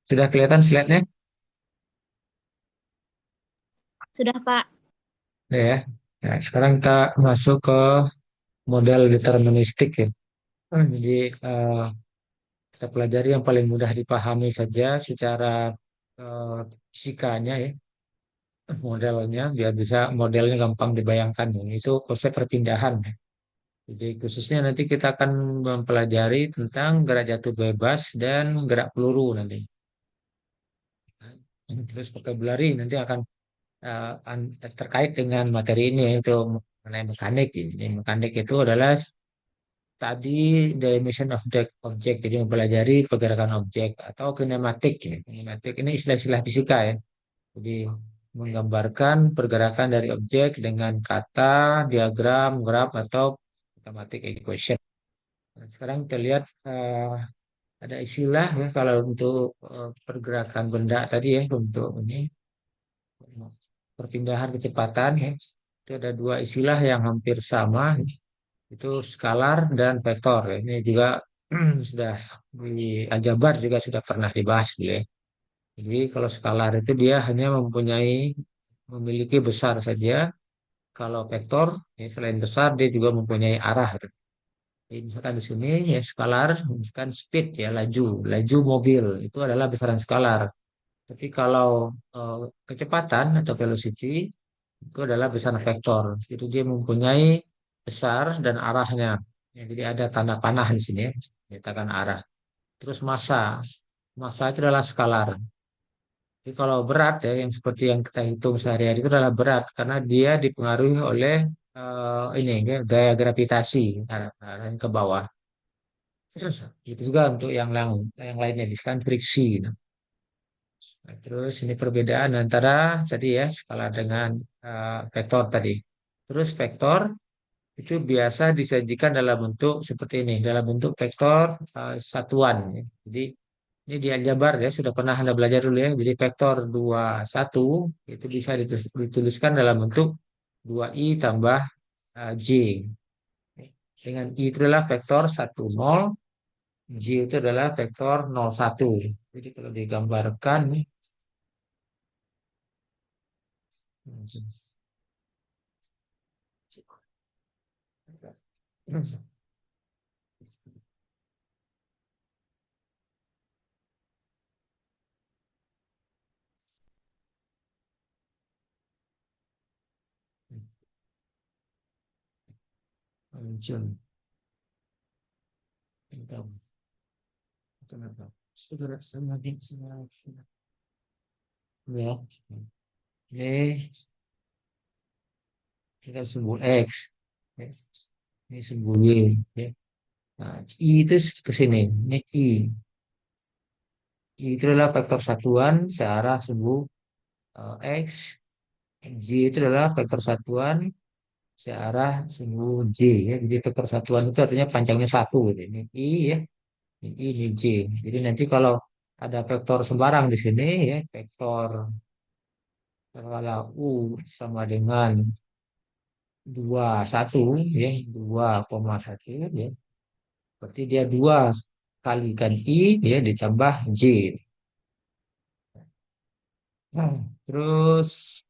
Sudah kelihatan slide-nya? Sudah, Pak. Udah ya. Nah, sekarang kita masuk ke model deterministik ya. Jadi eh, kita pelajari yang paling mudah dipahami saja secara eh, fisikanya ya, modelnya biar bisa modelnya gampang dibayangkan ya. Itu konsep perpindahan ya. Jadi khususnya nanti kita akan mempelajari tentang gerak jatuh bebas dan gerak peluru nanti. Terus vocabulary nanti akan terkait dengan materi ini yaitu mengenai mekanik. Jadi mekanik itu adalah tadi dimension of the object, jadi mempelajari pergerakan objek atau kinematik ya. Kinematik ini istilah-istilah fisika ya. Jadi menggambarkan pergerakan dari objek dengan kata, diagram, graf atau mathematic equation. Nah, sekarang kita lihat ada istilah ya kalau untuk pergerakan benda tadi ya untuk ini perpindahan kecepatan ya. Itu ada dua istilah yang hampir sama, itu skalar dan vektor ya. Ini juga sudah di aljabar juga sudah pernah dibahas gitu ya. Jadi kalau skalar itu dia hanya memiliki besar saja. Kalau vektor ya, selain besar dia juga mempunyai arah gitu. Jadi misalkan di sini ya skalar, misalkan speed ya laju mobil itu adalah besaran skalar. Tapi kalau eh, kecepatan atau velocity itu adalah besaran vektor. Itu dia mempunyai besar dan arahnya. Ya, jadi ada tanda panah di sini ya, menyatakan arah. Terus massa itu adalah skalar. Jadi kalau berat ya, yang seperti yang kita hitung sehari-hari itu adalah berat karena dia dipengaruhi oleh ini ya, gaya gravitasi arahnya ke bawah. Terus itu juga untuk yang lainnya, misalkan friksi. Nah, terus ini perbedaan antara tadi ya skala dengan vektor tadi. Terus vektor itu biasa disajikan dalam bentuk seperti ini, dalam bentuk vektor satuan ya. Jadi ini di aljabar ya, sudah pernah Anda belajar dulu ya. Jadi vektor 21 itu bisa dituliskan dalam bentuk 2i tambah j. Dengan i itu adalah vektor 10, j itu adalah vektor 01. Jadi kalau digambarkan muncul. Ya, ini kita sebut X. Ya. Ini sebut Y. Ya. Nah, I itu ke sini. Ini I. I itu adalah vektor satuan searah sumbu X. J itu adalah vektor satuan searah sumbu J. Ya. Jadi vektor satuan itu artinya panjangnya satu. Gitu. Ini I ya. Ini J. Jadi nanti kalau ada vektor sembarang di sini ya, vektor kalau U sama dengan 21 ya, 2,1 ya. Berarti dia 2 kalikan I ya ditambah J. Nah, terus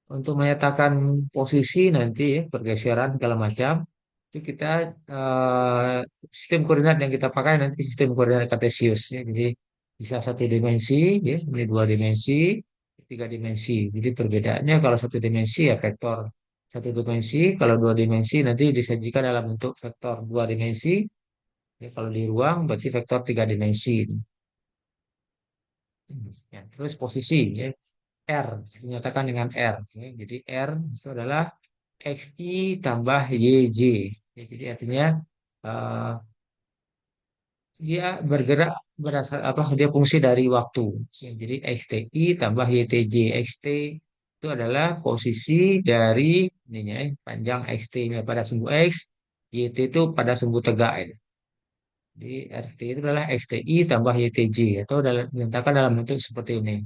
untuk menyatakan posisi nanti ya, pergeseran segala macam, itu kita eh, sistem koordinat yang kita pakai nanti sistem koordinat kartesius ya. Jadi bisa satu dimensi ya, ini dua dimensi, tiga dimensi. Jadi perbedaannya kalau satu dimensi ya vektor satu dimensi, kalau dua dimensi nanti disajikan dalam bentuk vektor dua dimensi. Ya, kalau di ruang berarti vektor tiga dimensi. Ya, terus posisi ya, R dinyatakan dengan R. Ya, jadi R itu adalah XI tambah YJ. Ya, jadi artinya eh, dia bergerak berdasar apa dia fungsi dari waktu. Ya, jadi XTI tambah YTJ. XT itu adalah posisi dari ininya, panjang XT-nya pada sumbu X, YT itu pada sumbu tegak. Ya. Jadi RT itu adalah XTI tambah YTJ atau dinyatakan dalam bentuk seperti ini.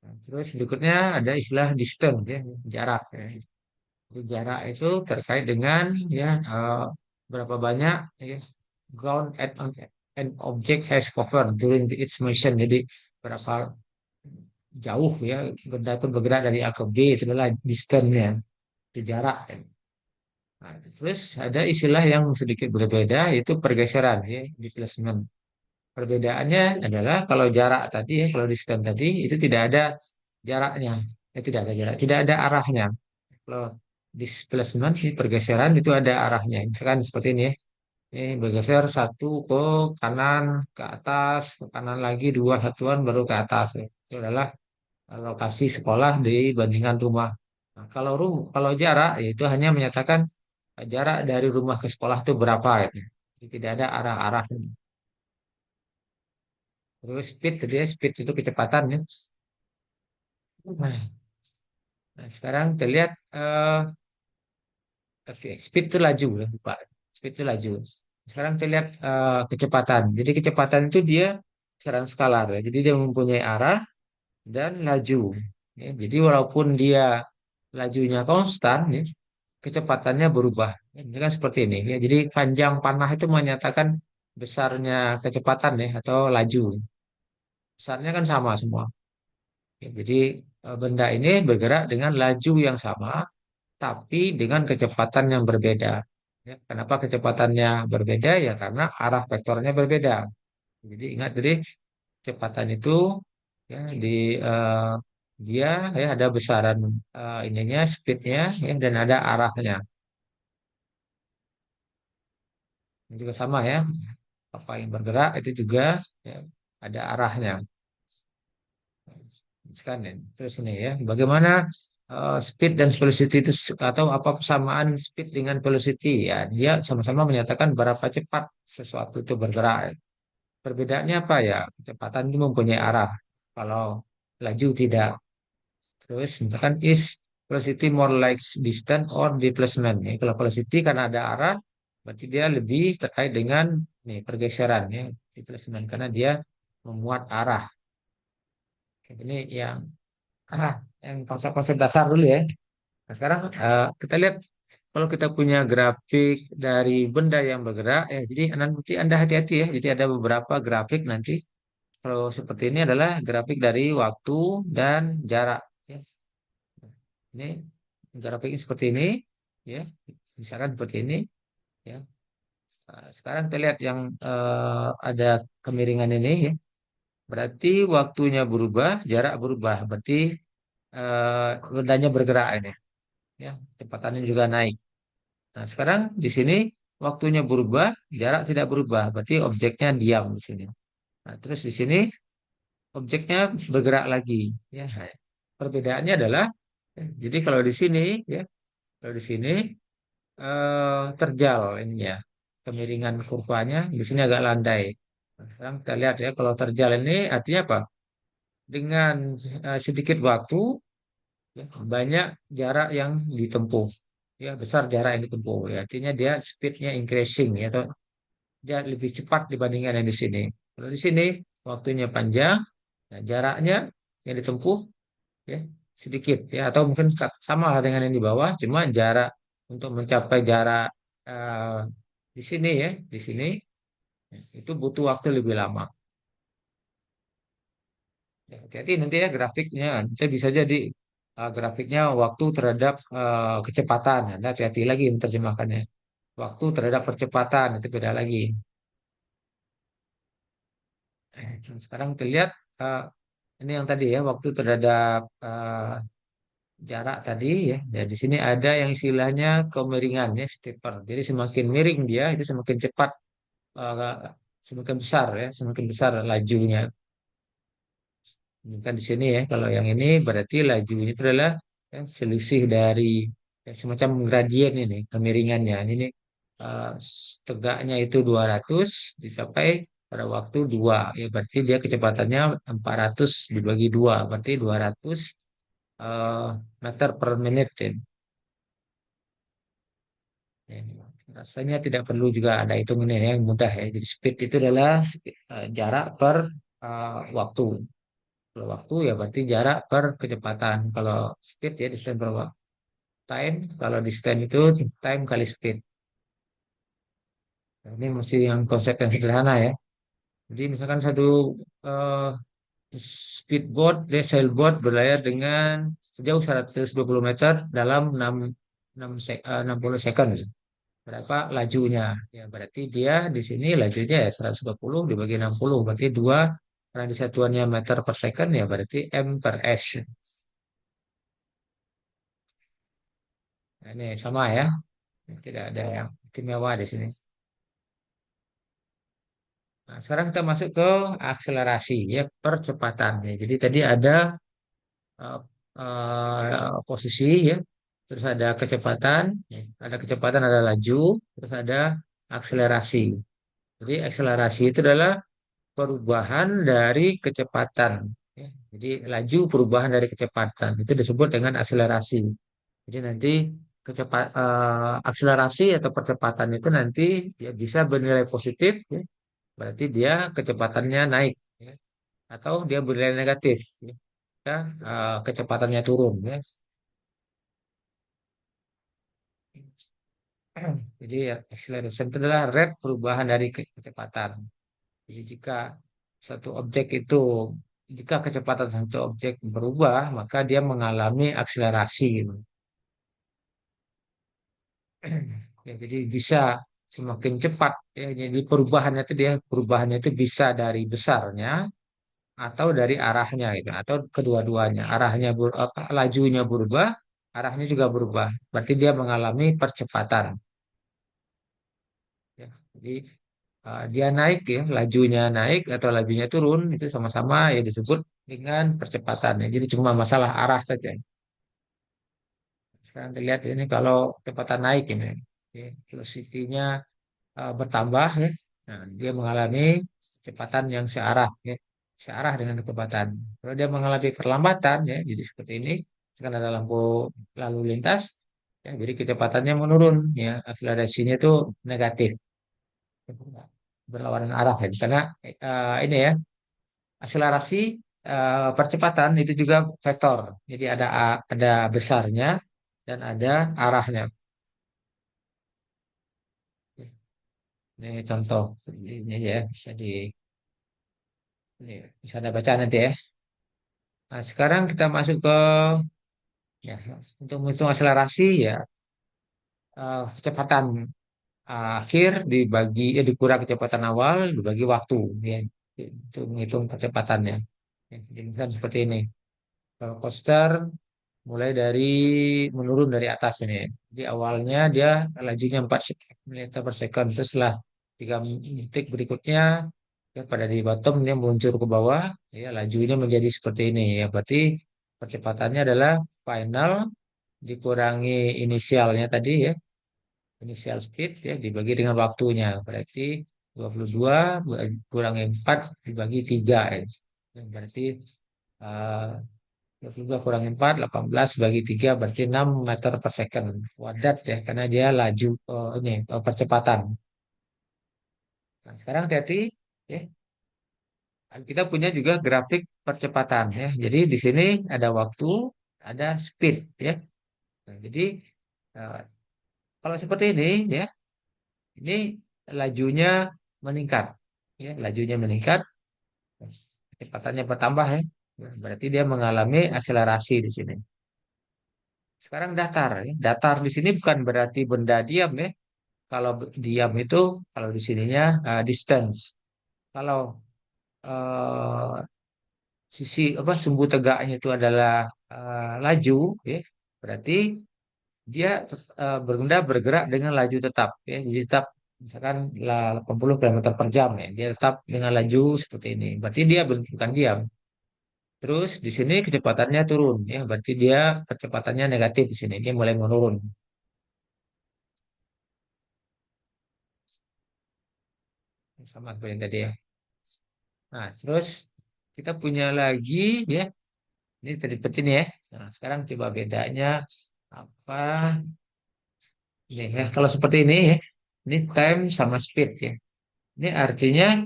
Nah, terus berikutnya ada istilah distance ya, jarak ya. Jadi jarak itu terkait dengan ya berapa banyak ya, ground an object has covered during its motion. Jadi berapa jauh ya benda itu bergerak dari A ke B, itu adalah distance-nya, itu jarak ya. Nah, terus ada istilah yang sedikit berbeda yaitu pergeseran ya, displacement. Perbedaannya adalah kalau jarak tadi ya, kalau distance tadi itu tidak ada jaraknya, tidak ada jarak, tidak ada arahnya. Kalau displacement, pergeseran itu ada arahnya. Misalkan seperti ini ya. Ini bergeser satu ke kanan, ke atas, ke kanan lagi, dua satuan baru ke atas. Ya. Itu adalah lokasi sekolah dibandingkan rumah. Nah, kalau jarak, yaitu hanya menyatakan jarak dari rumah ke sekolah itu berapa. Gitu. Jadi tidak ada arah-arah. Terus speed, tadi ya, speed itu kecepatan ya. Nah, sekarang kita lihat speed itu laju ya, Pak. Speed itu laju. Sekarang kita lihat kecepatan. Jadi kecepatan itu dia secara skalar ya. Jadi dia mempunyai arah dan laju. Ya, jadi walaupun dia lajunya konstan, ya, kecepatannya berubah. Ya, ini kan seperti ini. Ya. Jadi panjang panah itu menyatakan besarnya kecepatan ya atau laju. Besarnya kan sama semua. Ya, jadi benda ini bergerak dengan laju yang sama, tapi dengan kecepatan yang berbeda. Ya, kenapa kecepatannya berbeda? Ya karena arah vektornya berbeda. Jadi ingat jadi kecepatan itu ya di eh, dia ya ada besaran ininya speednya ya dan ada arahnya. Ini juga sama ya. Apa yang bergerak itu juga ya, ada arahnya. Sekarang ya. Terus ini ya, bagaimana speed dan velocity itu atau apa persamaan speed dengan velocity ya? Dia sama-sama menyatakan berapa cepat sesuatu itu bergerak. Perbedaannya apa ya? Kecepatan itu mempunyai arah. Kalau laju tidak. Terus misalkan is velocity more like distance or displacement. Ya, kalau velocity kan ada arah, berarti dia lebih terkait dengan nih pergeseran ya, displacement karena dia memuat arah. Ini yang arah, yang konsep-konsep dasar dulu ya. Nah, sekarang kita lihat kalau kita punya grafik dari benda yang bergerak, ya, jadi nanti Anda hati-hati ya. Jadi ada beberapa grafik nanti. Kalau seperti ini adalah grafik dari waktu dan jarak. Ya. Ini grafiknya seperti ini, ya. Misalkan seperti ini, ya. Nah, sekarang kita lihat yang ada kemiringan ini, ya. Berarti waktunya berubah, jarak berubah. Berarti bendanya bergerak ini, ya. Kecepatannya juga naik. Nah, sekarang di sini waktunya berubah, jarak tidak berubah. Berarti objeknya diam di sini. Nah, terus di sini objeknya bergerak lagi, ya. Nah, perbedaannya adalah, jadi kalau di sini, ya, kalau di sini terjal ini ya, kemiringan kurvanya di sini agak landai. Nah, sekarang kita lihat ya, kalau terjal ini artinya apa? Dengan sedikit waktu, ya, banyak jarak yang ditempuh, ya besar jarak yang ditempuh. Ya, artinya dia speednya increasing, ya, atau dia lebih cepat dibandingkan yang di sini. Kalau di sini waktunya panjang, nah, jaraknya yang ditempuh ya sedikit ya atau mungkin sama lah dengan yang di bawah cuma jarak untuk mencapai jarak eh, di sini ya di sini ya, itu butuh waktu lebih lama ya, hati-hati nanti ya grafiknya nanti bisa jadi grafiknya waktu terhadap kecepatan. Nah, hati-hati lagi menerjemahkannya waktu terhadap percepatan itu beda lagi. Sekarang kita lihat eh, ini yang tadi ya waktu terhadap jarak tadi ya. Dan di sini ada yang istilahnya kemiringan ya, steeper. Jadi semakin miring dia itu semakin cepat eh, semakin besar ya, semakin besar lajunya. Ini kan di sini ya. Kalau yang ini berarti lajunya itu adalah ya, selisih dari ya, semacam gradien ini kemiringannya. Ini eh, tegaknya itu 200 dicapai pada waktu 2 ya berarti dia kecepatannya 400 dibagi 2 berarti 200 eh, meter per menit ya. Ya, rasanya tidak perlu juga ada hitungannya yang mudah ya. Jadi speed itu adalah jarak per waktu. Kalau waktu ya berarti jarak per kecepatan. Kalau speed ya distance per time. Kalau distance itu time kali speed. Nah, ini mesti yang konsep yang sederhana ya. Jadi misalkan satu eh, speedboat, sailboat berlayar dengan sejauh 120 meter dalam 60 second. Berapa lajunya? Ya berarti dia di sini lajunya ya 120 dibagi 60. Berarti dua, karena disatuannya meter per second ya berarti M per S. Nah, ini sama ya. Tidak ada yang istimewa di sini. Nah, sekarang kita masuk ke akselerasi ya, percepatannya. Jadi tadi ada eh, posisi ya, terus ada kecepatan, ya. Ada kecepatan, ada laju, terus ada akselerasi. Jadi akselerasi itu adalah perubahan dari kecepatan. Ya. Jadi laju perubahan dari kecepatan itu disebut dengan akselerasi. Jadi nanti akselerasi atau percepatan itu nanti ya bisa bernilai positif, ya. Berarti dia kecepatannya naik, ya. Atau dia bernilai negatif, ya. Ya, kecepatannya turun, ya. Jadi ya, acceleration itu adalah rate perubahan dari kecepatan. Jadi satu objek itu, jika kecepatan satu objek berubah, maka dia mengalami akselerasi, gitu. Ya, jadi bisa semakin cepat. Ya, jadi perubahannya itu bisa dari besarnya atau dari arahnya gitu, atau kedua-duanya. Lajunya berubah, arahnya juga berubah. Berarti dia mengalami percepatan. Ya, jadi dia naik ya, lajunya naik atau lajunya turun itu sama-sama ya disebut dengan percepatan. Ya. Jadi cuma masalah arah saja. Sekarang dilihat ini kalau kecepatan naik ini, ya, velocity-nya bertambah ya. Nah, dia mengalami kecepatan yang searah ya, searah dengan kecepatan. Kalau dia mengalami perlambatan ya, jadi seperti ini, sekarang ada lampu lalu lintas, ya, jadi kecepatannya menurun ya, akselerasinya itu negatif, berlawanan arah ya. Karena ini ya, akselerasi percepatan itu juga vektor. Jadi ada besarnya dan ada arahnya. Ini contoh ini ya bisa Anda baca nanti ya. Nah, sekarang kita masuk ke ya untuk menghitung akselerasi ya, kecepatan akhir dikurang kecepatan awal dibagi waktu ya itu menghitung kecepatannya. Ya, jadi misalkan seperti ini. Roller coaster mulai dari menurun dari atas ini. Jadi awalnya dia lajunya 4 meter per second. Terus setelah 3 detik berikutnya ya pada di bottom dia meluncur ke bawah ya lajunya menjadi seperti ini ya. Berarti percepatannya adalah final dikurangi inisialnya tadi ya. Inisial speed ya dibagi dengan waktunya. Berarti 22 kurangi 4 dibagi 3 ya. Berarti eh, 22 kurangi 4, 18 bagi 3 berarti 6 meter per second. Wadat ya, karena dia laju percepatan. Nah, sekarang hati-hati ya. Kita punya juga grafik percepatan ya. Jadi di sini ada waktu, ada speed ya. Nah, jadi eh, kalau seperti ini ya, ini lajunya meningkat ya, lajunya meningkat, kecepatannya bertambah ya. Nah, berarti dia mengalami akselerasi di sini. Sekarang datar ya. Datar di sini bukan berarti benda diam ya. Kalau diam itu kalau di sininya distance. Kalau eh, sisi apa sumbu tegaknya itu adalah laju ya. Berarti dia bergerak dengan laju tetap ya. Jadi tetap misalkan 80 km per jam ya. Dia tetap dengan laju seperti ini. Berarti dia bukan diam. Terus di sini kecepatannya turun ya. Berarti dia kecepatannya negatif di sini. Dia mulai menurun. Sama seperti yang tadi ya. Nah, terus kita punya lagi ya. Ini tadi seperti ini ya. Nah, sekarang coba bedanya apa? Ini ya. Kalau seperti ini ya, ini time sama speed ya. Ini artinya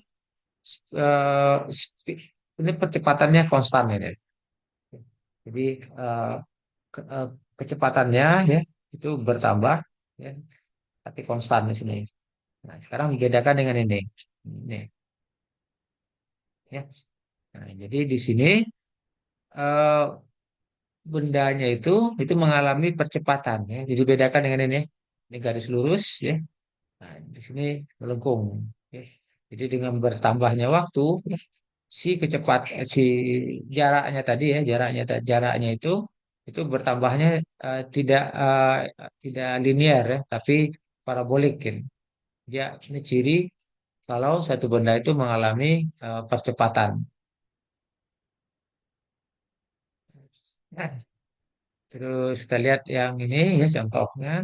speed. ini percepatannya konstan ini. Jadi eh, ke- eh, kecepatannya ya itu bertambah ya, tapi konstan di sini. Nah, sekarang membedakan dengan ini. Ini ya. Nah, jadi di sini eh, bendanya itu mengalami percepatan ya. Jadi bedakan dengan ini. Ini garis lurus ya. Nah, di sini melengkung ya. Jadi dengan bertambahnya waktu ya, si jaraknya tadi ya, jaraknya itu bertambahnya tidak linear ya, tapi parabolik gitu. Dia ini ciri kalau satu benda itu mengalami percepatan. Nah, terus kita lihat yang ini ya contohnya.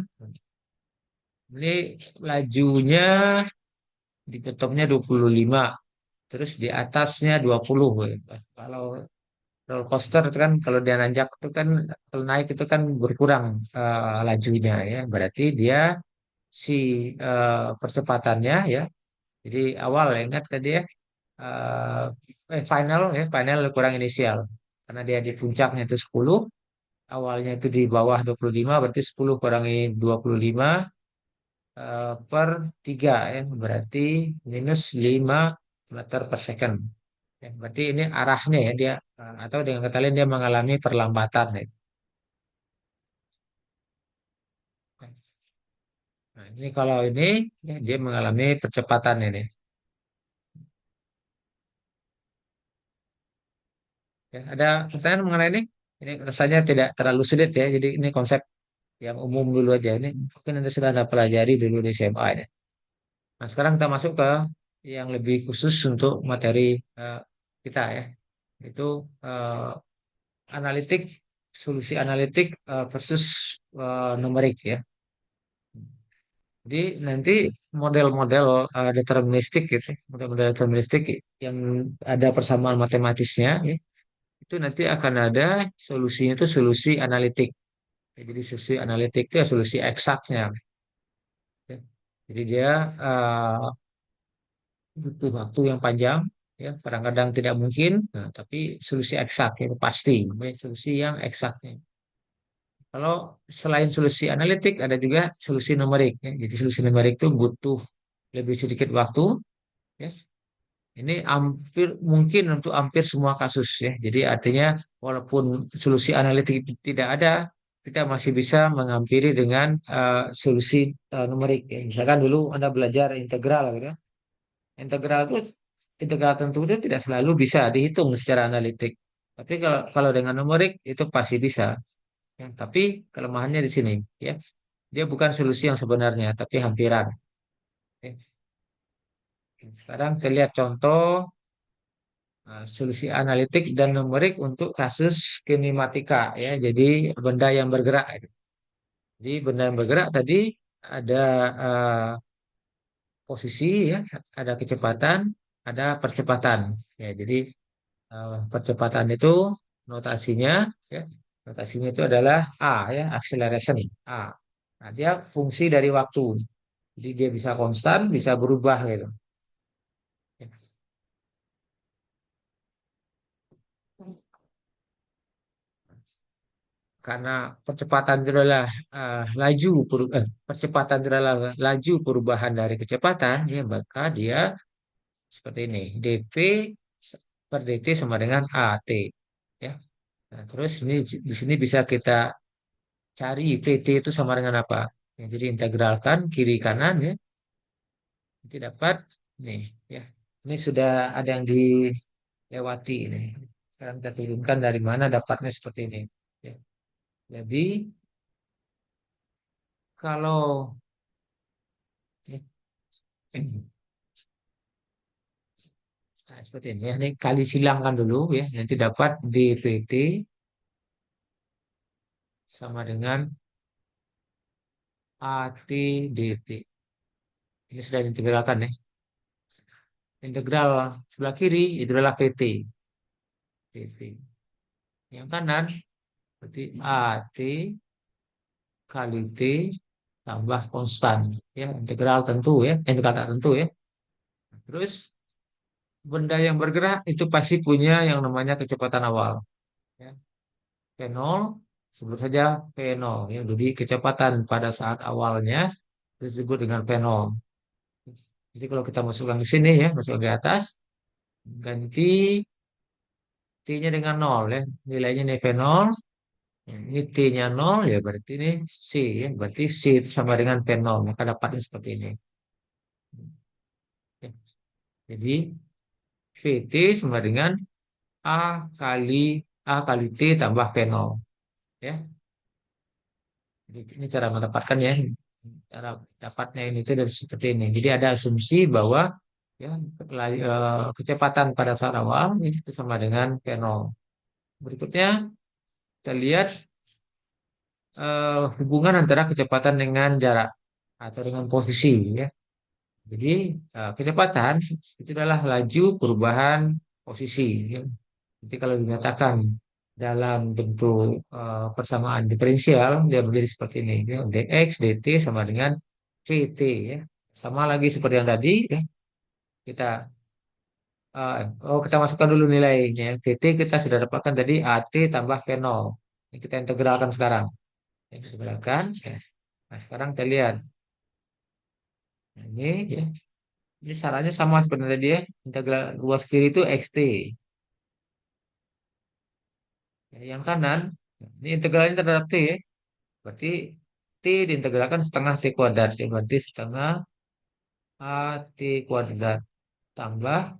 Ini lajunya di petoknya 25, terus di atasnya 20. Ya. Kalau roller coaster itu kan kalau dia nanjak itu kan kalau naik itu kan berkurang lajunya ya. Berarti dia si percepatannya ya. Jadi awal ya, ingat tadi ya final kurang inisial. Karena dia di puncaknya itu 10, awalnya itu di bawah 25, berarti 10 kurangi 25 per 3 ya, berarti minus 5 meter per second. Ya, berarti ini arahnya ya dia atau dengan kata lain dia mengalami perlambatan ya. Nah, ini kalau ini ya, dia mengalami percepatan ini. Ya, ada pertanyaan mengenai ini? Ini rasanya tidak terlalu sulit ya. Jadi ini konsep yang umum dulu aja. Ini mungkin Anda sudah Anda pelajari dulu di SMA ini. Nah, sekarang kita masuk ke yang lebih khusus untuk materi eh, kita ya. Itu eh, analitik, solusi analitik versus numerik ya. Jadi nanti model-model deterministik gitu, model-model deterministik yang ada persamaan matematisnya, ya, itu nanti akan ada solusinya itu solusi analitik. Ya, jadi solusi analitik itu ya solusi eksaknya. Ya. Jadi dia butuh waktu yang panjang, ya kadang-kadang tidak mungkin, nah, tapi solusi eksak itu pasti, ya, solusi yang eksaknya. Kalau selain solusi analitik ada juga solusi numerik. Ya. Jadi solusi numerik itu butuh lebih sedikit waktu. Ya. Ini hampir mungkin untuk hampir semua kasus ya. Jadi artinya walaupun solusi analitik itu tidak ada, kita masih bisa menghampiri dengan solusi numerik. Ya. Misalkan dulu Anda belajar integral, gitu ya. Integral itu integral tentu itu tidak selalu bisa dihitung secara analitik. Tapi kalau kalau dengan numerik itu pasti bisa. Ya, tapi kelemahannya di sini, ya. Dia bukan solusi yang sebenarnya, tapi hampiran. Ya. Sekarang kita lihat contoh solusi analitik dan numerik untuk kasus kinematika, ya. Jadi benda yang bergerak. Jadi benda yang bergerak tadi ada eh, posisi, ya, ada kecepatan, ada percepatan. Ya, jadi percepatan itu notasinya, ya, notasinya itu adalah A ya, acceleration A. Nah, dia fungsi dari waktu. Jadi dia bisa konstan, bisa berubah gitu. Ya. Karena percepatan itu adalah percepatan itu adalah laju perubahan dari kecepatan, ya maka dia seperti ini. dp per dt sama dengan at. Ya. Nah, terus ini di sini bisa kita cari pt itu sama dengan apa? Ya, jadi integralkan kiri kanan ya. Nanti dapat nih ya. Ini sudah ada yang dilewati ini. Sekarang kita turunkan dari mana dapatnya seperti ini. Ya. Jadi kalau ya, nah, seperti ini ya. Ini kali silangkan dulu ya. Nanti dapat dpt sama dengan at dt. Ini sudah diintegralkan ya. Integral sebelah kiri itu adalah pt. pt. Yang kanan berarti at kali T tambah konstan ya integral tentu ya integral tak tentu ya terus benda yang bergerak itu pasti punya yang namanya kecepatan awal. Ya. V0, sebut saja V0. Ya. Jadi kecepatan pada saat awalnya disebut dengan V0. Jadi kalau kita masukkan di sini ya, masukkan di atas, ganti T-nya dengan nol ya. Nilainya nih V0, ini T-nya nol ya berarti ini C ya. Berarti C itu sama dengan V0. Maka dapatnya seperti ini. Ya. Jadi VT sama dengan A kali T tambah V0 ya. Jadi ini cara mendapatkan ya. Cara dapatnya ini itu dari seperti ini. Jadi ada asumsi bahwa ya kecepatan pada saat awal itu sama dengan V0. Berikutnya kita lihat hubungan antara kecepatan dengan jarak atau dengan posisi ya. Jadi kecepatan itu adalah laju perubahan posisi ya. Jadi kalau dinyatakan dalam bentuk persamaan diferensial dia menjadi seperti ini ya. dx dt sama dengan vt ya. Sama lagi seperti yang tadi ya. Kita eh, kita masukkan dulu nilainya. Vt kita sudah dapatkan tadi at tambah v0. Ini kita integralkan sekarang. Ini integralkan ya. Nah, sekarang kita lihat. Nah, ini ya. Ini syaratnya sama seperti tadi ya. Integral luas kiri itu xt. Ya, yang kanan, ini integralnya terhadap t ya. Berarti t diintegralkan setengah t kuadrat. Ya, berarti setengah at kuadrat tambah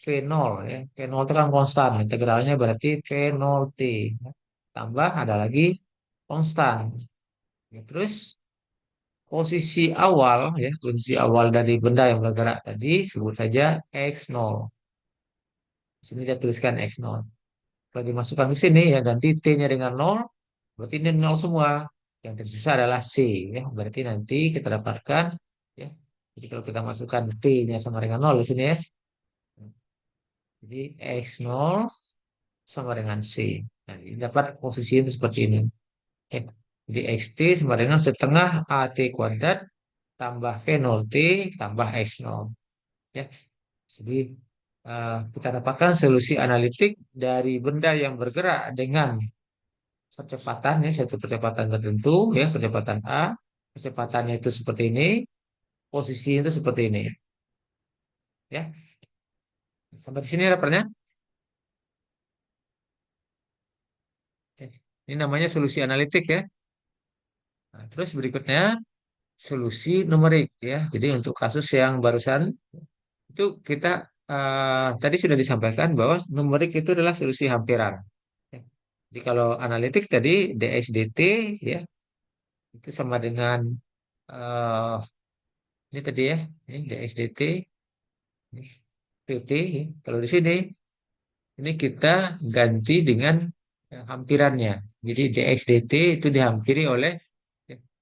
v0 ya. V0 itu kan konstan. Integralnya berarti v0t. Ya. Tambah ada lagi konstan. Ya, terus posisi awal dari benda yang bergerak tadi sebut saja x0. Di sini dia tuliskan x0. Kalau dimasukkan ke sini ya ganti t-nya dengan nol, berarti ini nol semua. Yang tersisa adalah c ya. Berarti nanti kita dapatkan ya. Jadi kalau kita masukkan t-nya sama dengan nol di sini ya. Jadi x0 sama dengan c. Nah, ini dapat posisi itu seperti ini. Eh, Jadi xt sama dengan setengah at kuadrat tambah v0t tambah x0 ya. Jadi kita dapatkan solusi analitik dari benda yang bergerak dengan kecepatan ya, satu kecepatan tertentu ya, kecepatan A, kecepatannya itu seperti ini, posisi itu seperti ini ya. Sampai di sini rapernya. Oke. Ini namanya solusi analitik ya. Nah, terus berikutnya solusi numerik ya. Jadi untuk kasus yang barusan itu kita tadi sudah disampaikan bahwa numerik itu adalah solusi hampiran. Ya. Jadi kalau analitik tadi dx dt ya itu sama dengan eh, ini tadi ya, ini dx dt, ini pt. Ya. Kalau di sini ini kita ganti dengan hampirannya. Jadi dx dt itu dihampiri oleh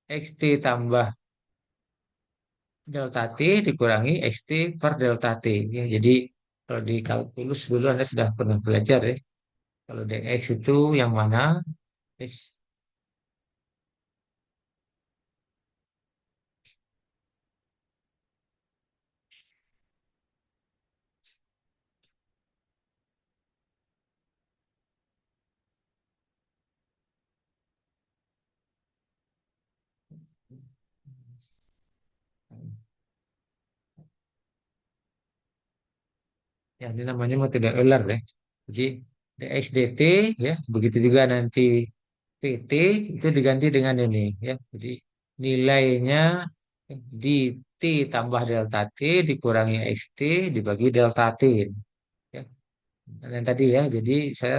xt tambah delta t dikurangi xt per delta t. Ya, jadi kalau di kalkulus dulu Anda sudah pernah belajar ya. Kalau dx itu yang mana? Yes. Ya, ini namanya metode Euler ya. Jadi dx dt ya, begitu juga nanti pt itu diganti dengan ini ya. Jadi nilainya di t tambah delta t dikurangi xt dibagi delta t ya. Dan yang tadi ya, jadi saya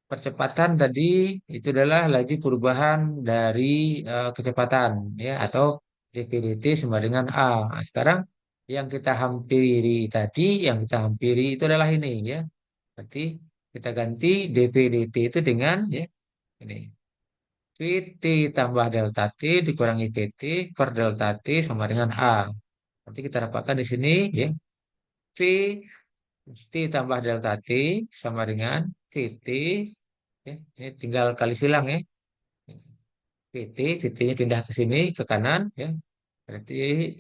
percepatan tadi itu adalah laju perubahan dari kecepatan ya atau dpdt sama dengan a. Nah, sekarang yang kita hampiri itu adalah ini ya. Berarti kita ganti dpdt itu dengan ya ini pt tambah delta t dikurangi pt per delta t sama dengan a. Nanti kita dapatkan di sini ya v t tambah delta t sama dengan pt ya, ini tinggal kali silang ya. PT-nya pindah ke sini ke kanan ya. Berarti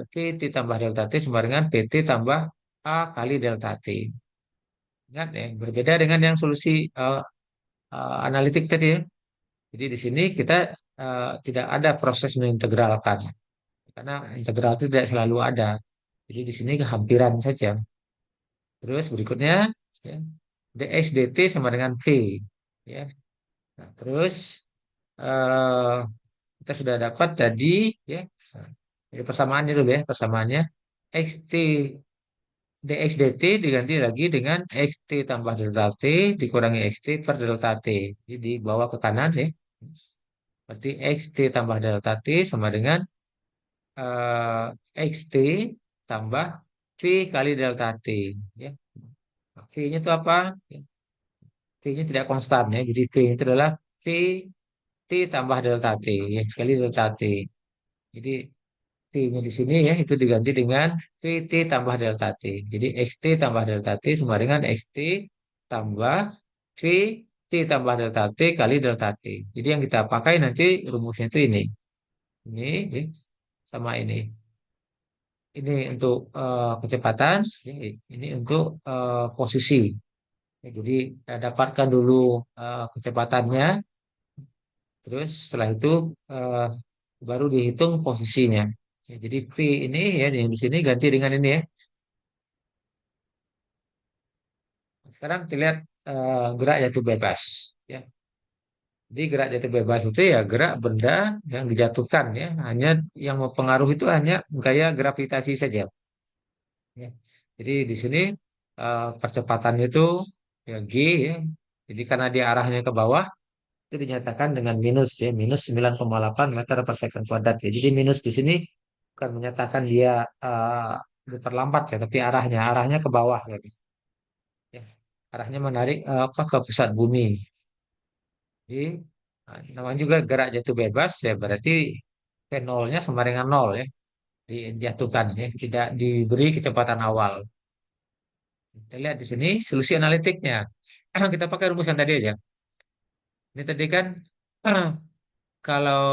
PT tambah delta T sama dengan PT tambah A A kali delta T. Ingat ya, berbeda dengan yang solusi analitik tadi ya. Jadi di sini kita tidak ada proses mengintegralkan karena integral itu tidak selalu ada. Jadi di sini kehampiran saja. Terus berikutnya ya, dx dt sama dengan v. Ya. Nah, terus eh, kita sudah dapat tadi ya. Nah, ini persamaannya dulu ya, persamaannya xt dx dt diganti lagi dengan xt tambah delta t dikurangi xt per delta t. Jadi dibawa ke kanan ya. Berarti xt tambah delta t sama dengan xt tambah v kali delta t. Ya. Nah, v-nya itu apa? Ya, v-nya tidak konstan ya. Jadi v itu adalah v t tambah delta t ya kali delta t. Jadi t-nya di sini ya itu diganti dengan vt tambah delta t. Jadi xt tambah delta t sama dengan xt tambah vt tambah delta t kali delta t. Jadi yang kita pakai nanti rumusnya itu ini. Ini sama ini. Ini untuk kecepatan, ini untuk posisi. Ya, jadi dapatkan dulu kecepatannya, terus setelah itu eh, baru dihitung posisinya. Ya, jadi V ini ya yang di sini ganti dengan ini ya. Sekarang kita lihat gerak jatuh bebas. Ya, jadi gerak jatuh bebas itu ya gerak benda yang dijatuhkan ya. Hanya yang mempengaruhi itu hanya gaya gravitasi saja. Ya. Jadi di sini percepatan itu ya G ya. Jadi karena dia arahnya ke bawah itu dinyatakan dengan minus ya, minus 9,8 meter per second kuadrat ya. Jadi minus di sini bukan menyatakan dia diperlambat ya, tapi arahnya ke bawah ya. Ya. Arahnya menarik apa ke pusat bumi. Jadi namanya juga gerak jatuh bebas ya, berarti V0-nya sama dengan nol ya, dijatuhkan ya, tidak diberi kecepatan awal. Kita lihat di sini solusi analitiknya. Kita pakai rumus yang tadi aja. Ini tadi kan kalau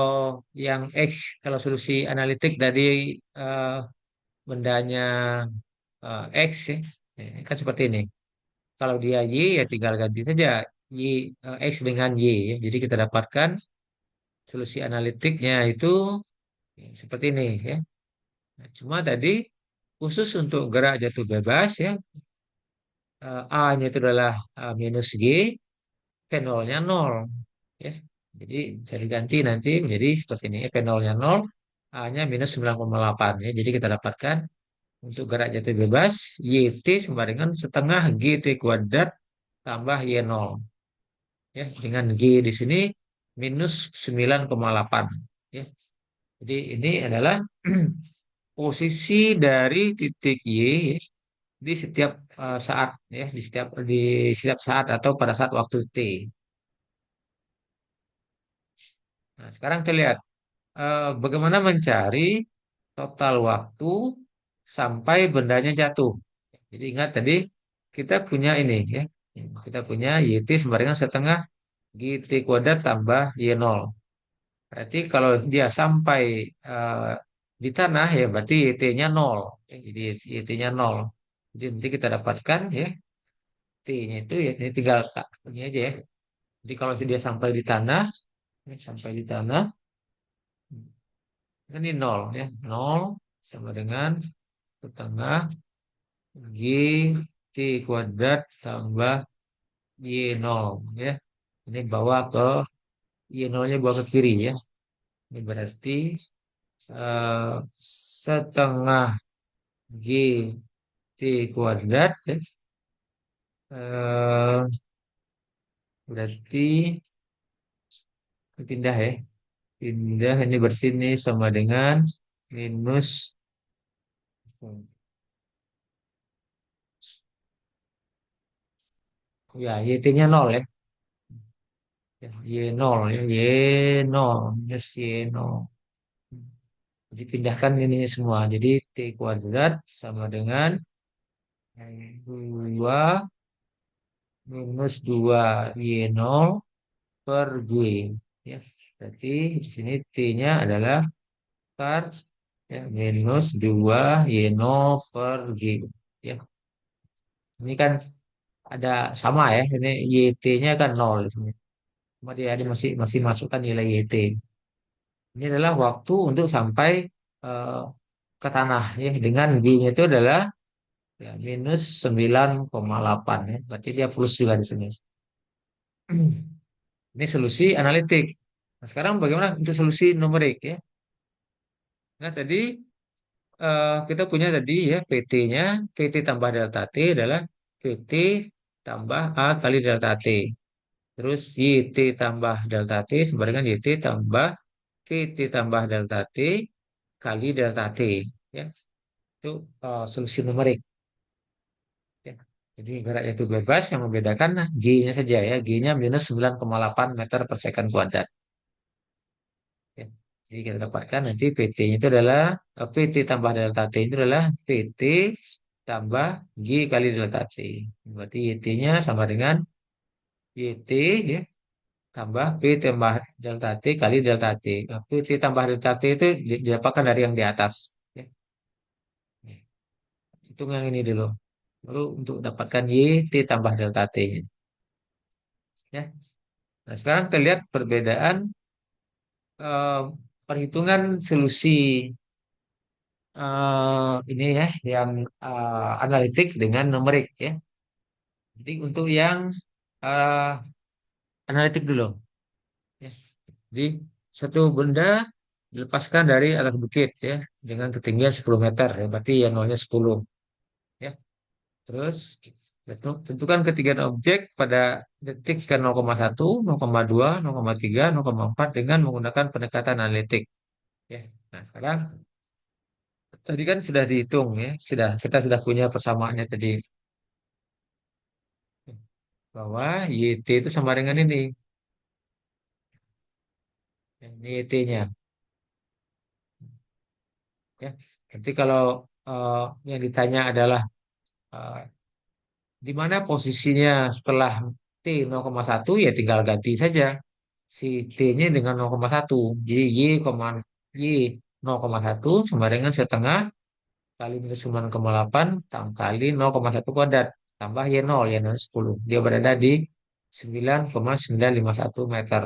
yang X, kalau solusi analitik dari eh, bendanya X ya, ini kan seperti ini. Kalau dia Y ya tinggal ganti saja Y X dengan Y ya. Jadi kita dapatkan solusi analitiknya itu ya, seperti ini ya. Nah, cuma tadi khusus untuk gerak jatuh bebas ya, A-nya itu adalah minus G, P0-nya 0. Ya. Jadi bisa diganti nanti menjadi seperti ini. P0-nya 0, A-nya minus 9,8. Ya. Jadi kita dapatkan untuk gerak jatuh bebas, YT sama dengan setengah GT kuadrat tambah Y0. Ya. Dengan G di sini minus 9,8. Ya. Jadi ini adalah posisi dari titik Y ya, di setiap saat ya di setiap saat atau pada saat waktu T. Nah, sekarang kita lihat bagaimana mencari total waktu sampai bendanya jatuh. Jadi ingat tadi kita punya ini ya. Kita punya YT sama dengan setengah GT kuadrat tambah Y0. Berarti kalau dia sampai eh, di tanah ya berarti YT-nya 0. Ya, jadi YT-nya 0. Jadi nanti kita dapatkan ya T-nya itu ya ini tinggal ini aja ya. Jadi kalau dia sampai di tanah, ya, sampai di tanah ini 0 ya. 0 sama dengan setengah G T kuadrat tambah Y0 ya. Ini bawa ke Y0-nya bawa ke kiri ya. Ini berarti eh, setengah G T kuadrat ya. Eh, berarti pindah ya. Pindah ini berarti ini sama dengan minus ya YT-nya 0 ya. Ya, Y0 ya. Y0 minus Y0. Jadi pindahkan ini semua. Jadi T kuadrat sama dengan 2 minus 2 Y0 per G. Ya, berarti di sini T-nya adalah per ya, minus 2 Y0 per G. Ya. Ini kan ada sama ya, ini YT-nya kan nol di sini. Cuma dia ada masih masih masukkan nilai YT. Ini adalah waktu untuk sampai eh, ke tanah ya, dengan G-nya itu adalah ya, minus 9,8 ya. Berarti dia plus juga di sini. Ini solusi analitik. Nah, sekarang bagaimana untuk solusi numerik ya? Nah, tadi kita punya tadi ya PT-nya, PT tambah delta T adalah PT tambah A kali delta T. Terus YT tambah delta T sama dengan YT tambah PT tambah delta T kali delta T. Ya, itu solusi numerik. Ya. Jadi geraknya itu bebas, yang membedakan nah, G-nya saja ya. G-nya minus 9,8 meter per second kuadrat. Ya. Jadi kita dapatkan nanti PT-nya itu adalah PT tambah delta T itu adalah PT tambah G kali delta T. Berarti YT-nya sama dengan YT ya tambah P tambah delta T kali delta T. Nah, PT tambah delta T itu didapatkan dari yang di atas. Ya. Hitung yang ini dulu. Lalu untuk dapatkan YT tambah delta T-nya. Ya. Nah, sekarang kita lihat perbedaan eh, perhitungan solusi ini ya, yang analitik dengan numerik ya. Jadi untuk yang eh, analitik dulu. Ya. Jadi satu benda dilepaskan dari atas bukit ya dengan ketinggian 10 meter ya, berarti yang nolnya 10 ya. Terus tentukan ketinggian objek pada detik ke 0,1, 0,2, 0,3, 0,4 dengan menggunakan pendekatan analitik ya. Nah, sekarang tadi kan sudah dihitung ya, kita sudah punya persamaannya tadi bahwa YT itu sama dengan ini, ini YT-nya ya. Nanti kalau eh, yang ditanya adalah eh, di mana posisinya setelah T 0,1 ya tinggal ganti saja si T-nya dengan 0,1. Jadi Y 0,1 sama dengan setengah kali minus 9,8 kali 0,1 kuadrat tambah Y0, Y0 10. Dia berada di 9,951 meter.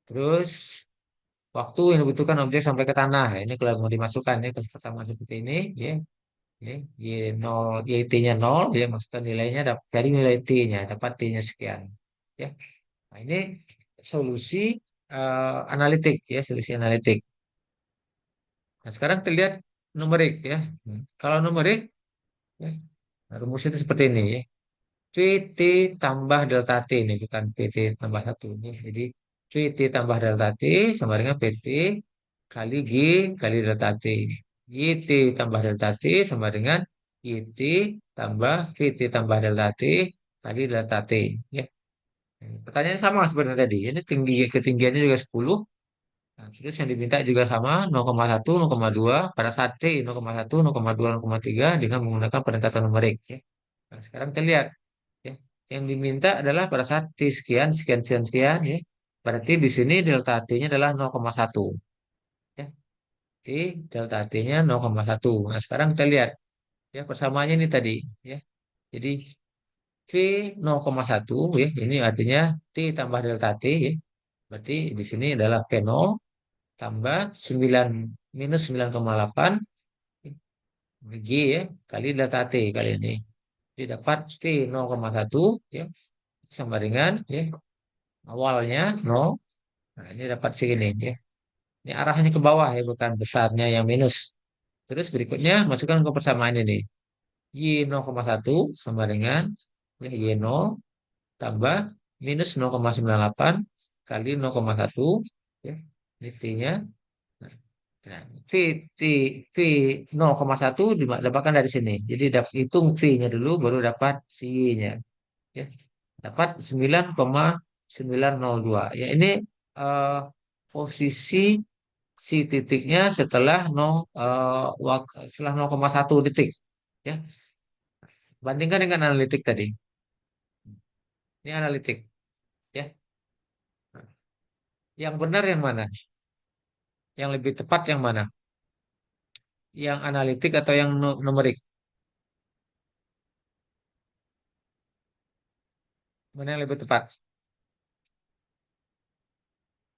Terus waktu yang dibutuhkan objek sampai ke tanah. Ini kalau mau dimasukkan ya ke persamaan seperti ini, ya, ya, Y0, YT-nya 0, ya masukkan nilainya, cari nilai T-nya, dapat T-nya sekian. Ya. Nah, ini solusi analitik ya, solusi analitik. Nah, sekarang kita lihat numerik ya. Kalau numerik, ya, nah, rumusnya itu seperti ini ya. PT tambah delta T ini bukan PT tambah satu ini. Jadi PT tambah delta T sama dengan PT kali G kali delta T. YT tambah delta T sama dengan YT tambah VT tambah delta T kali delta T. Ya. Pertanyaan sama sebenarnya tadi. Ini tinggi ketinggiannya juga 10. Nah, terus yang diminta juga sama 0,1, 0,2 pada saat T 0,1, 0,2, 0,3 dengan menggunakan pendekatan numerik. Ya. Nah, sekarang kita lihat ya. Yang diminta adalah pada saat T sekian, sekian, sekian, sekian ya. Berarti di sini delta T-nya adalah 0,1 ya. T delta T-nya 0,1. Nah, sekarang kita lihat ya persamaannya ini tadi ya. Jadi V 0,1 ya, ini artinya T tambah delta T ya. Berarti di sini adalah V0 tambah 9 minus 9,8 G ya kali delta T kali ini. Jadi dapat V 0,1 ya sama dengan ya awalnya 0. Nah, ini dapat segini ya. Ini arahnya ke bawah ya, bukan besarnya yang minus. Terus berikutnya masukkan ke persamaan ini. Y 0,1 sama dengan ya, Y0 tambah minus 0,98 kali 0,1 ya. Ini T-nya. Nah, V, T, V 0,1 dapatkan dari sini. Jadi hitung V-nya dulu baru dapat si Y-nya. Ya. Dapat 9,902. Ya, ini eh, posisi si titiknya setelah 0 setelah 0,1 detik. Ya. Bandingkan dengan analitik tadi. Ini analitik, ya. Yang benar yang mana? Yang lebih tepat yang mana? Yang analitik atau yang numerik? Mana yang lebih tepat?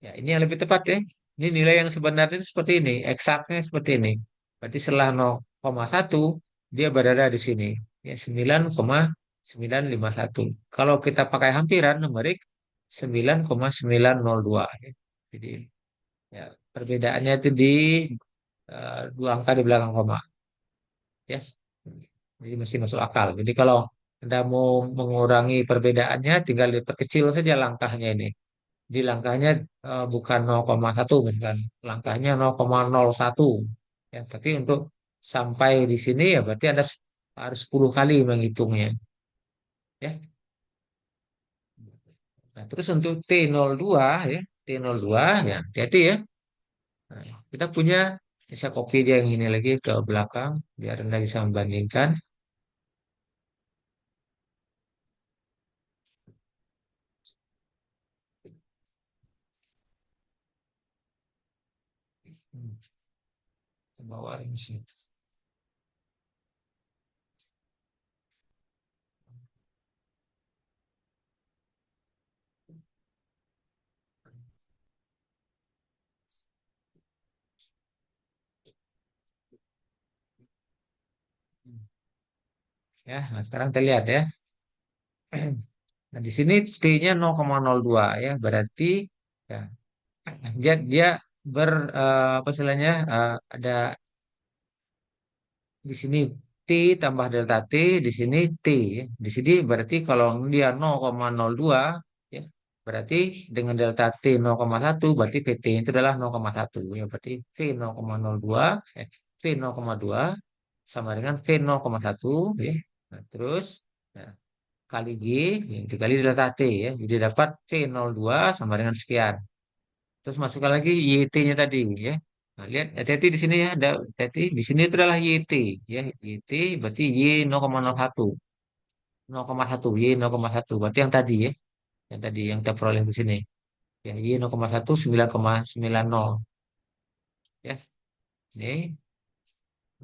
Ya, ini yang lebih tepat ya. Ini nilai yang sebenarnya itu seperti ini, eksaknya seperti ini. Berarti setelah 0,1 dia berada di sini. Ya, 9,951. Kalau kita pakai hampiran numerik 9,902. Ya. Jadi ya, perbedaannya itu di dua angka di belakang koma. Ya. Jadi masih masuk akal. Jadi kalau Anda mau mengurangi perbedaannya, tinggal diperkecil saja langkahnya ini. Di langkahnya bukan 0,1 misalkan, langkahnya 0,01. Ya, tapi untuk sampai di sini ya berarti Anda harus 10 kali menghitungnya. Ya. Nah, terus untuk T02 ya, T02 ya, hati-hati ya. Nah, kita punya, bisa copy dia yang ini lagi ke belakang biar Anda bisa membandingkan. Hmm, ke bawah ini sih. Ya, nah sekarang kita lihat ya. Nah, di sini T-nya 0,02 ya, berarti ya dia dia apa istilahnya ada di sini T tambah delta T, di sini T ya. Di sini berarti kalau dia 0,02 ya, berarti dengan delta T 0,1 berarti PT itu adalah 0,1 ya, berarti V 0,02 V 0,2 sama dengan V 0,1 ya. Nah, terus nah, kali G ya, dikali delta T ya. Jadi dapat V02 sama dengan sekian. Terus masukkan lagi YT-nya tadi ya. Nah, lihat hati-hati di sini ya, ada hati-hati di sini itu adalah YT ya. YT berarti Y 0,01. 0,1 Y 0,1 berarti yang tadi ya. Yang tadi yang kita peroleh di sini. Ya, Y 0,1 9,90 ya.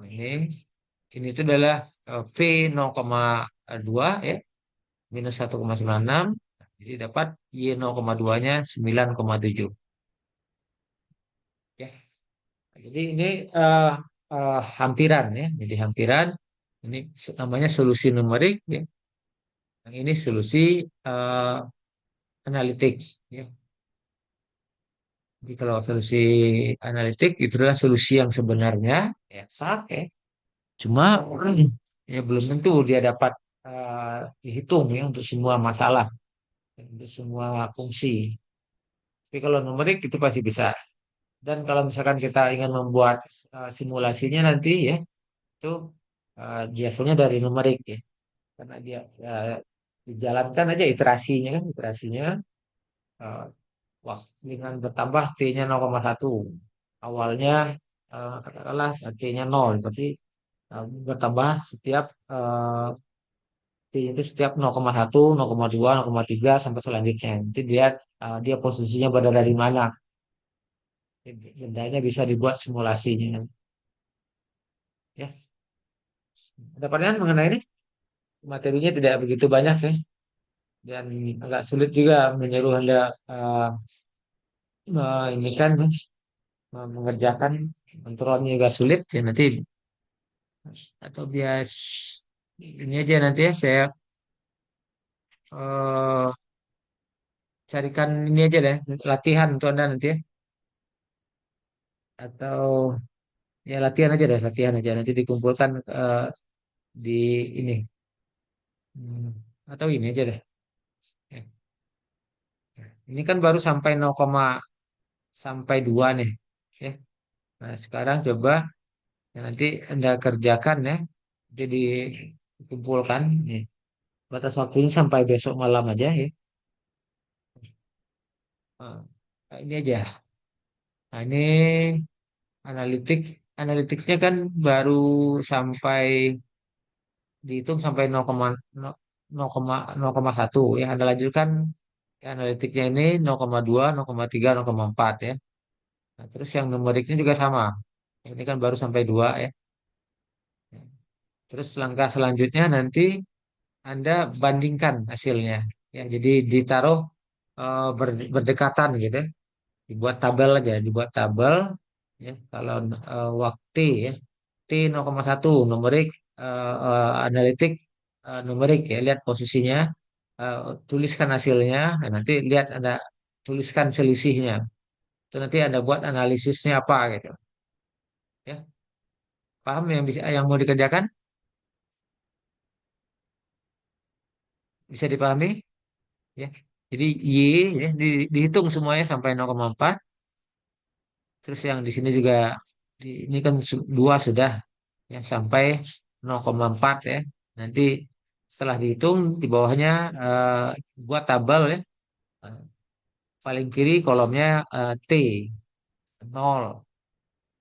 Ini ini itu adalah V 0,2 ya, minus 1,96. Jadi dapat Y 0,2-nya 9,7 ya. Jadi ini eh, hampiran ya. Jadi hampiran ini namanya solusi numerik ya. Yang ini solusi eh, analitik ya. Jadi kalau solusi analitik itu adalah solusi yang sebenarnya ya sak ya. Cuma ya belum tentu dia dapat dihitung ya untuk semua masalah, untuk semua fungsi. Tapi kalau numerik itu pasti bisa. Dan kalau misalkan kita ingin membuat simulasinya nanti ya itu biasanya dari numerik ya. Karena dia ya, dijalankan aja iterasinya kan iterasinya eh, waktu dengan bertambah T-nya 0,1 awalnya katakanlah T-nya 0 berarti bertambah setiap T itu setiap 0,1 0,2 0,3 sampai selanjutnya nanti dia dia posisinya berada di mana. Bendanya bisa dibuat simulasinya ya. Ada pertanyaan mengenai ini? Materinya tidak begitu banyak ya, dan agak sulit juga menyuruh Anda ini kan mengerjakan kontrolnya juga sulit ya nanti, atau bias ini aja nanti ya saya eh, carikan ini aja deh latihan untuk Anda nanti ya, atau ya latihan aja deh, latihan aja nanti dikumpulkan di ini. Hmm, atau ini aja deh ya. Ini kan baru sampai 0, sampai 2 nih ya. Nah sekarang coba ya, nanti Anda kerjakan ya, jadi dikumpulkan nih. Batas waktunya sampai besok malam aja ya. Nah, ini aja. Nah, ini analitik, analitiknya kan baru sampai dihitung sampai 0,1 ya. Anda lanjutkan analitiknya ini 0,2, 0,3, 0,4 ya. Nah, terus yang numeriknya juga sama. Ini kan baru sampai 2 ya. Terus langkah selanjutnya nanti Anda bandingkan hasilnya. Ya, jadi ditaruh berdekatan gitu ya. Dibuat tabel aja, dibuat tabel ya. Kalau waktu ya T 0,1 numerik analitik numerik ya, lihat posisinya, eh, tuliskan hasilnya, nah, nanti lihat ada tuliskan selisihnya. Itu nanti ada buat analisisnya apa gitu. Ya, paham yang bisa yang mau dikerjakan? Bisa dipahami? Ya. Jadi Y ya, dihitung semuanya sampai 0,4. Terus yang di sini juga ini kan dua sudah ya sampai 0,4 ya. Nanti setelah dihitung di bawahnya eh, buat tabel ya. Eh, Paling kiri kolomnya T 0,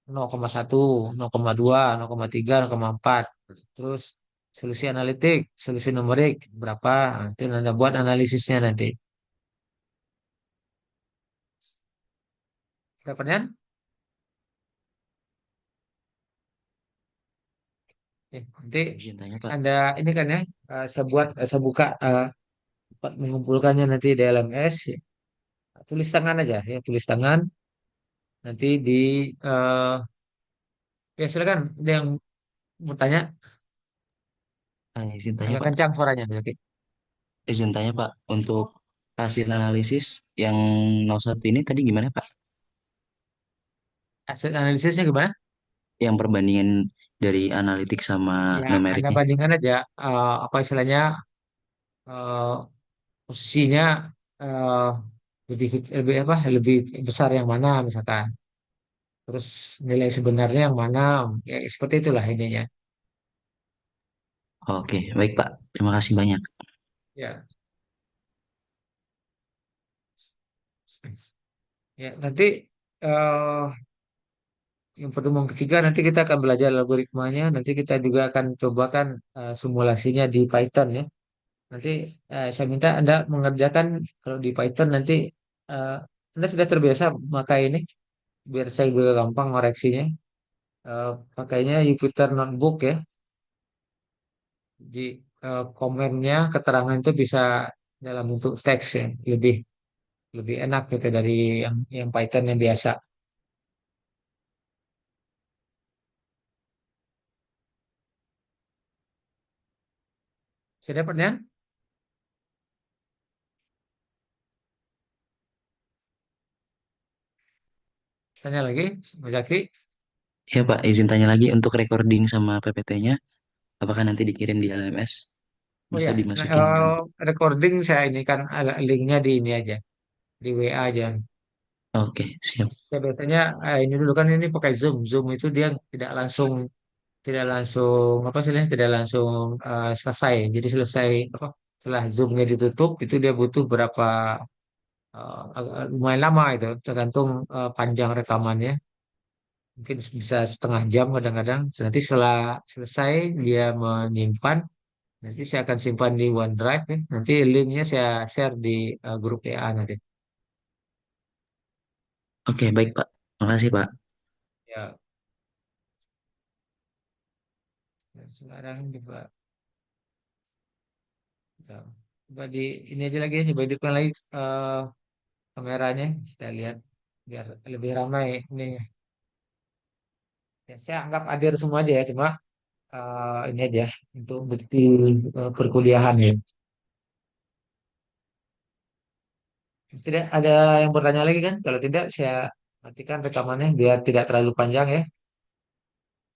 0,1, 0,2, 0,3, 0,4. Terus solusi analitik, solusi numerik berapa? Nanti Anda buat analisisnya nanti. Ada pertanyaan? Nanti Izin tanya Pak. Anda ini kan ya, saya buka tempat mengumpulkannya nanti di LMS. Ya. Tulis tangan aja ya, tulis tangan. Nanti di eh, ya silakan ada yang mau tanya, Izin tanya agak Pak. kencang suaranya berarti. Izin tanya Pak. Untuk hasil analisis yang 01 ini tadi gimana Pak? Hasil analisisnya gimana? Yang perbandingan dari analitik sama Ya, Anda numeriknya. bandingkan aja apa istilahnya eh, posisinya eh, lebih apa lebih besar yang mana misalkan. Terus nilai sebenarnya yang mana? Ya, seperti itulah ininya. Oke, baik Pak. Terima kasih banyak. Ya, ya nanti eh, yang pertemuan ketiga nanti kita akan belajar algoritmanya. Nanti kita juga akan cobakan simulasinya di Python ya. Nanti saya minta Anda mengerjakan kalau di Python nanti eh, Anda sudah terbiasa memakai ini biar saya juga gampang ngoreksinya. Pakainya Jupyter Notebook ya. Di komennya keterangan itu bisa dalam bentuk teks ya, lebih lebih enak gitu dari yang Python yang biasa. Sudah pertanyaan? Tanya lagi, Mas Zaki. Ya Pak, izin tanya lagi untuk recording sama PPT-nya. Apakah nanti dikirim di LMS? Oh Bisa ya, nah, dimasukin ke... recording saya ini kan ada linknya di ini aja, di WA aja. Oke, siap. Saya biasanya ini dulu kan ini pakai Zoom. Zoom itu dia tidak langsung apa sih, tidak langsung selesai. Jadi selesai apa? Setelah Zoom-nya ditutup itu dia butuh berapa lumayan lama itu, tergantung panjang rekamannya. Mungkin bisa setengah jam kadang-kadang. Nanti setelah selesai dia menyimpan. Nanti saya akan simpan di OneDrive ya. Nanti linknya saya share di grup WA nanti. Oke, baik Pak. Makasih Pak. Ya, ya, sekarang coba, coba coba di ini aja lagi, coba hidupkan lagi kameranya. Kita lihat biar lebih ramai ini. Ya, saya anggap hadir semua aja ya, cuma ini aja untuk bukti perkuliahan ya. Tidak ada yang bertanya lagi kan? Kalau tidak, saya matikan rekamannya biar tidak terlalu panjang ya.